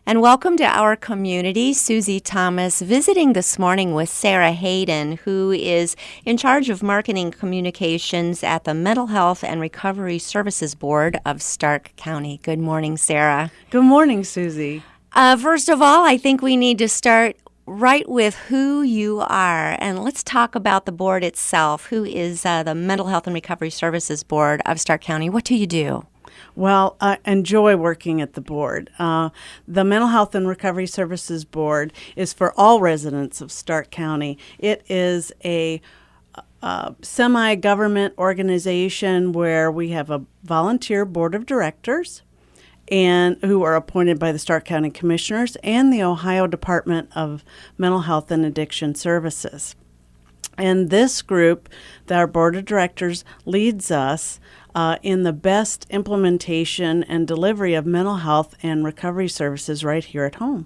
And welcome to our community. Suzie Thomas visiting this morning with Sarah Hayden, who is in charge of marketing communications at the Mental Health and Recovery Services Board of Stark County. Good morning, Sarah. Good morning, Suzie. First of all, I think we need to start right with who you are. And let's talk about the board itself. Who is the Mental Health and Recovery Services Board of Stark County? What do you do? Well, I enjoy working at the board. The Mental Health and Recovery Services Board is for all residents of Stark County. It is a semi-government organization where we have a volunteer board of directors and who are appointed by the Stark County Commissioners and the Ohio Department of Mental Health and Addiction Services. And this group, our board of directors, leads us in the best implementation and delivery of mental health and recovery services right here at home.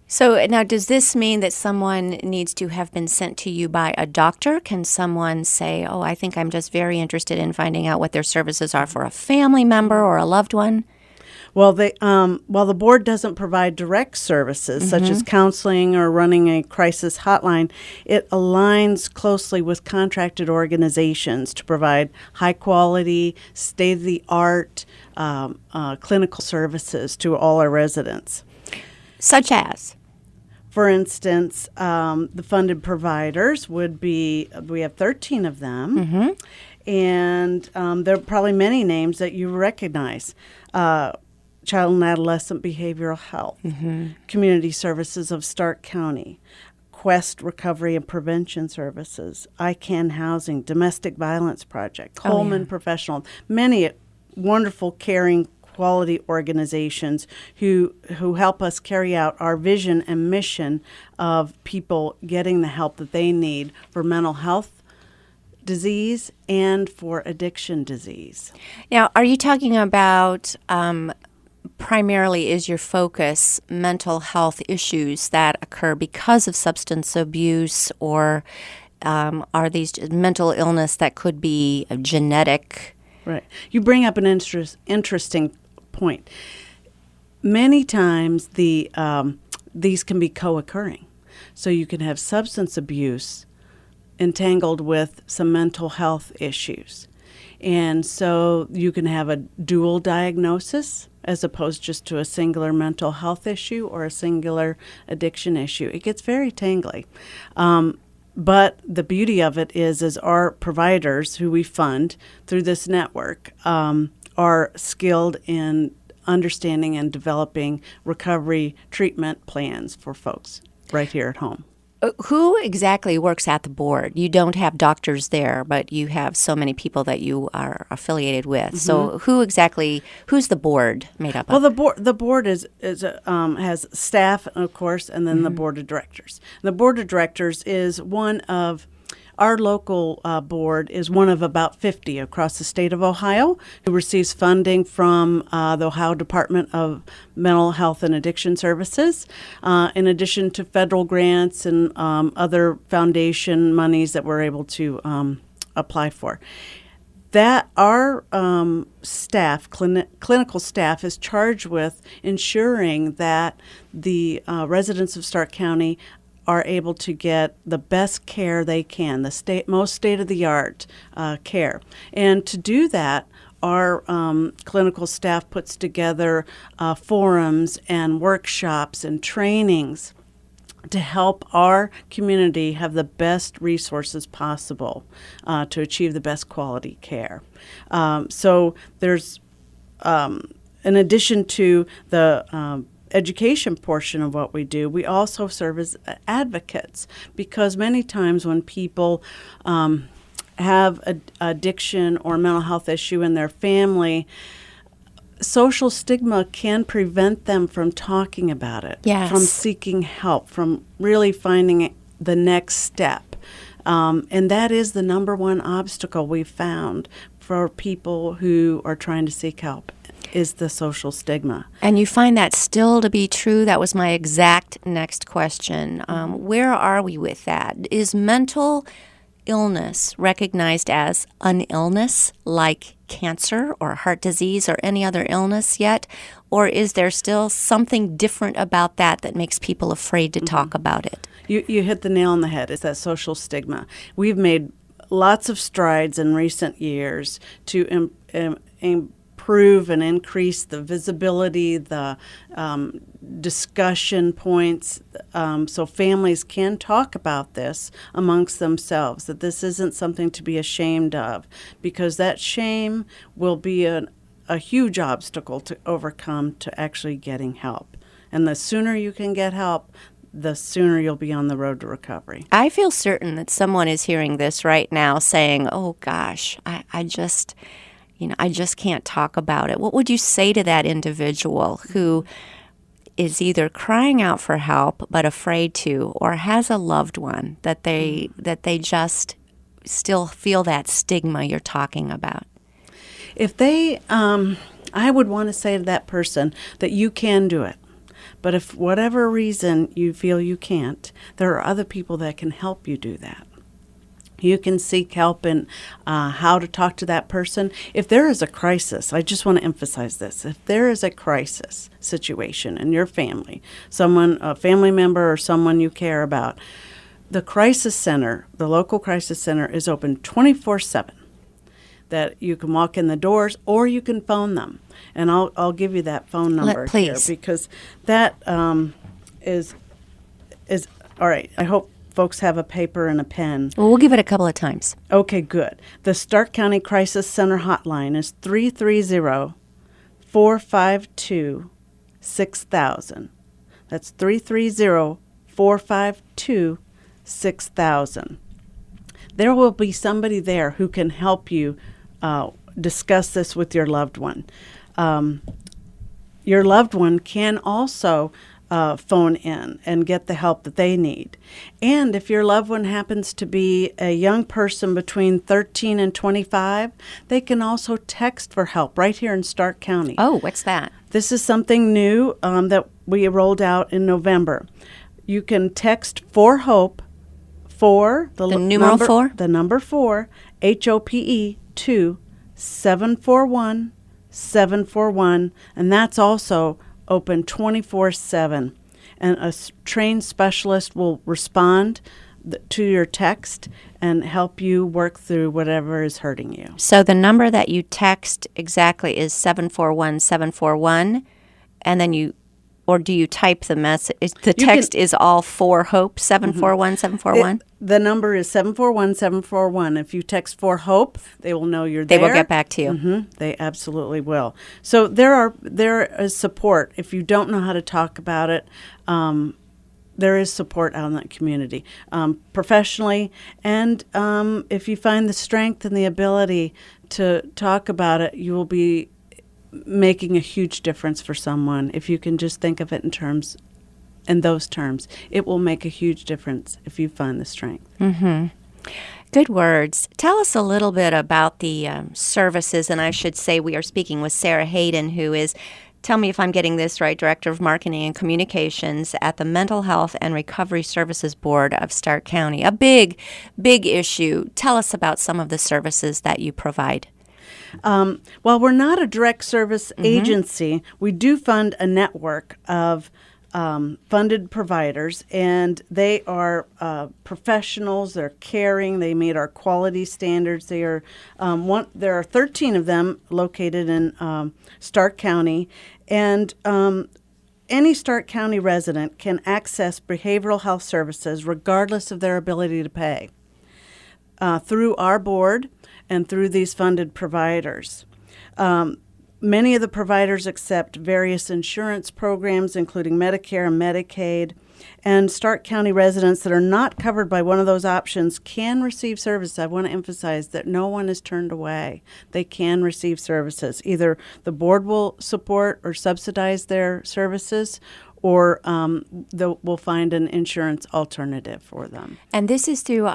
So now, does this mean that someone needs to have been sent to you by a doctor? Can someone say, oh, I think I'm just very interested in finding out what their services are for a family member or a loved one? Well, while the board doesn't provide direct services such as counseling or running a crisis hotline, it aligns closely with contracted organizations to provide high-quality, state-of-the-art clinical services to all our residents. Such as? For instance, the funded providers would be, we have 13 of them, and there are probably many names that you recognize. Child and Adolescent Behavioral Health, Community Services of Stark County, Quest Recovery and Prevention Services, ICANN Housing, Domestic Violence Project, Coleman Professional, many wonderful, caring, quality organizations who help us carry out our vision and mission of people getting the help that they need for mental health disease and for addiction disease. Now, are you talking about primarily is your focus mental health issues that occur because of substance abuse, or are these mental illness that could be genetic? Right. You bring up an interesting point. Many times these can be co-occurring. So you can have substance abuse entangled with some mental health issues. And so you can have a dual diagnosis as opposed just to a singular mental health issue or a singular addiction issue. It gets very tangly. But the beauty of it is our providers who we fund through this network are skilled in understanding and developing recovery treatment plans for folks right here at home. Who exactly works at the board? You don't have doctors there, but you have so many people that you are affiliated with. So who's the board made up of? Well, the board has staff, of course, and then the board of directors. The board of directors is one of our local board is one of about 50 across the state of Ohio who receives funding from the Ohio Department of Mental Health and Addiction Services, in addition to federal grants and other foundation monies that we're able to apply for. That our staff, clinical staff, is charged with ensuring that the residents of Stark County are able to get the best care they can, the most state-of-the-art care. And to do that, our clinical staff puts together forums and workshops and trainings to help our community have the best resources possible to achieve the best quality care. So there's, in addition to the education portion of what we do, we also serve as advocates, because many times when people have addiction or mental health issue in their family, social stigma can prevent them from talking about it, from seeking help, from really finding the next step. And that is the number one obstacle we've found for people who are trying to seek help, is the social stigma. And you find that still to be true? That was my exact next question. Where are we with that? Is mental illness recognized as an illness like cancer or heart disease or any other illness yet? Or is there still something different about that makes people afraid to talk about it? You hit the nail on the head. It's that social stigma. We've made lots of strides in recent years to improve and increase the visibility, the discussion points, so families can talk about this amongst themselves, that this isn't something to be ashamed of, because that shame will be a huge obstacle to overcome to actually getting help. And the sooner you can get help, the sooner you'll be on the road to recovery. I feel certain that someone is hearing this right now saying, oh gosh, I just can't talk about it. What would you say to that individual who is either crying out for help but afraid to, or has a loved one that they just still feel that stigma you're talking about? If they, I would want to say to that person that you can do it. But if whatever reason you feel you can't, there are other people that can help you do that. You can seek help in how to talk to that person. If there is a crisis, I just want to emphasize this. If there is a crisis situation in your family, a family member or someone you care about, the crisis center, the local crisis center is open 24/7. That you can walk in the doors or you can phone them. And I'll give you that phone number here, because that is all right. I hope folks have a paper and a pen. Well, we'll give it a couple of times. Okay, good. The Stark County Crisis Center hotline is 330-452-6000. That's 330-452-6000. There will be somebody there who can help you discuss this with your loved one. Your loved one can also phone in and get the help that they need. And if your loved one happens to be a young person between 13 and 25, they can also text for help right here in Stark County. Oh, what's that? This is something new that we rolled out in November. You can text for HOPE, for the numeral number, the number 4, HOPE, to 741-741, and that's also open 24/7. And a trained specialist will respond to your text and help you work through whatever is hurting you. So the number that you text exactly is 741-741, and then or do you type the message? The text is all for HOPE, 741-741? The number is 741-741. If you text for HOPE, they will know you're there. They will get back to you. Mm-hmm. They absolutely will. So there is support. If you don't know how to talk about it, there is support out in that community, professionally. And if you find the strength and the ability to talk about it, you will be making a huge difference for someone. If you can just think of it in those terms, it will make a huge difference if you find the strength. Mm-hmm. Good words. Tell us a little bit about the services, and I should say we are speaking with Sarah Hayden, who is, tell me if I'm getting this right, Director of Marketing and Communications at the Mental Health and Recovery Services Board of Stark County. A big, big issue. Tell us about some of the services that you provide. While we're not a direct service agency, we do fund a network of funded providers, and they are professionals. They're caring. They meet our quality standards. There are 13 of them located in Stark County, and any Stark County resident can access behavioral health services regardless of their ability to pay through our board and through these funded providers. Many of the providers accept various insurance programs, including Medicare and Medicaid, and Stark County residents that are not covered by one of those options can receive services. I want to emphasize that no one is turned away. They can receive services. Either the board will support or subsidize their services, or we'll find an insurance alternative for them. And this is through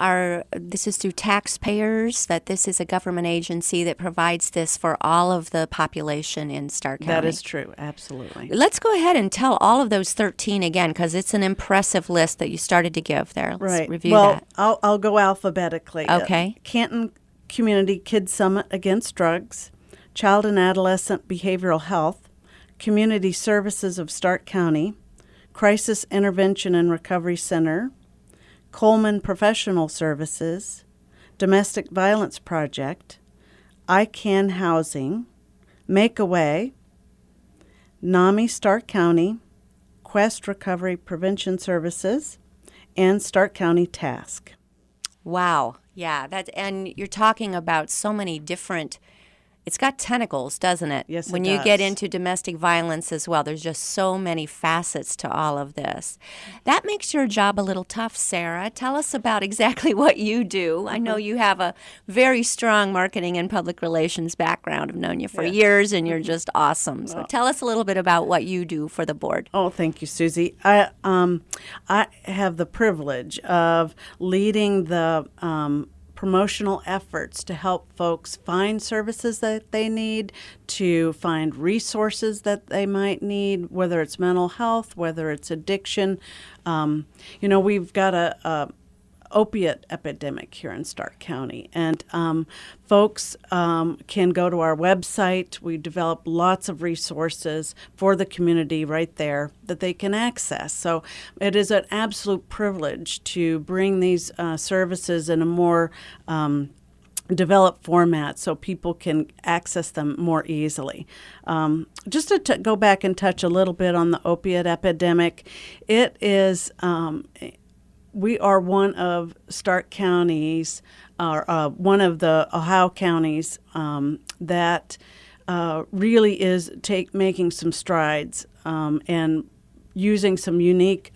taxpayers, that this is a government agency that provides this for all of the population in Stark County. That is true, absolutely. Let's go ahead and tell all of those 13 again, because it's an impressive list that you started to give there. Let's review that. I'll go alphabetically. Okay. Canton Community Kids Summit Against Drugs, Child and Adolescent Behavioral Health, Community Services of Stark County, Crisis Intervention and Recovery Center, Coleman Professional Services, Domestic Violence Project, ICANN Housing, Make a Way, NAMI Stark County, Quest Recovery Prevention Services, and Stark County Task. Wow. Yeah, and you're talking about so many different. It's got tentacles, doesn't it? Yes, it When you does. get into domestic violence as well, there's just so many facets to all of this. That makes your job a little tough, Sarah. Tell us about exactly what you do. I know you have a very strong marketing and public relations background. I've known you for years, and you're just awesome. So tell us a little bit about what you do for the board. Oh, thank you, Susie. I have the privilege of leading the promotional efforts to help folks find services that they need, to find resources that they might need, whether it's mental health, whether it's addiction. We've got a opiate epidemic here in Stark County, and folks can go to our website. We develop lots of resources for the community right there that they can access. So it is an absolute privilege to bring these services in a more developed format so people can access them more easily. Just to go back and touch a little bit on the opiate epidemic, it is we are one of Stark counties, one of the Ohio counties that really is making some strides and using some unique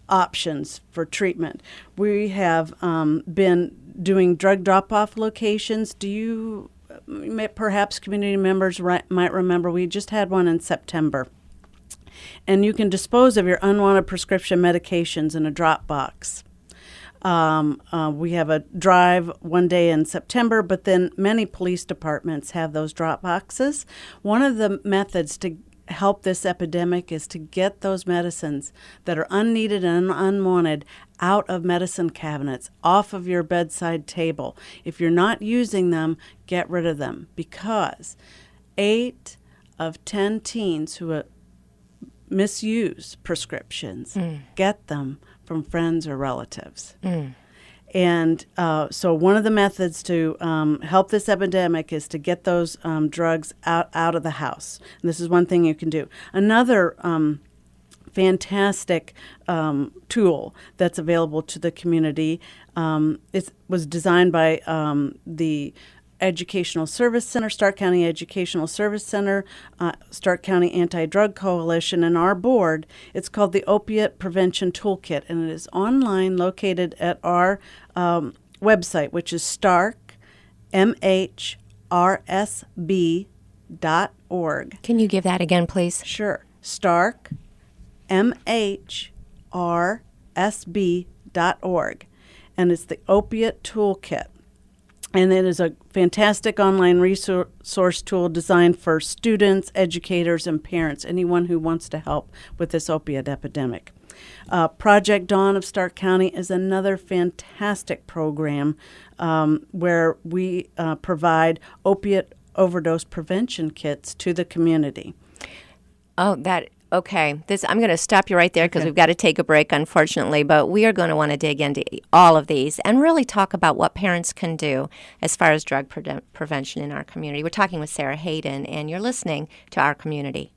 options for treatment. We have been doing drug drop-off locations. Perhaps community members might remember, we just had one in September. And you can dispose of your unwanted prescription medications in a drop box. We have a drive one day in September, but then many police departments have those drop boxes. One of the methods to help this epidemic is to get those medicines that are unneeded and unwanted out of medicine cabinets, off of your bedside table. If you're not using them, get rid of them, because 8 of 10 teens who misuse prescriptions get them from friends or relatives. And so one of the methods to help this epidemic is to get those drugs out of the house. And this is one thing you can do. Another fantastic tool that's available to the community, it was designed by the Educational Service Center, Stark County Educational Service Center, Stark County Anti-Drug Coalition, and our board. It's called the Opiate Prevention Toolkit, and it is online, located at our website, which is starkmhrsb.org. Can you give that again, please? Sure. starkmhrsb.org. And it's the Opiate Toolkit. And it is a fantastic online resource tool designed for students, educators, and parents, anyone who wants to help with this opiate epidemic. Project Dawn of Stark County is another fantastic program where we provide opiate overdose prevention kits to the community. Okay, I'm going to stop you right there because we've got to take a break, unfortunately, but we are going to want to dig into all of these and really talk about what parents can do as far as drug prevention in our community. We're talking with Sarah Hayden, and you're listening to Our Community.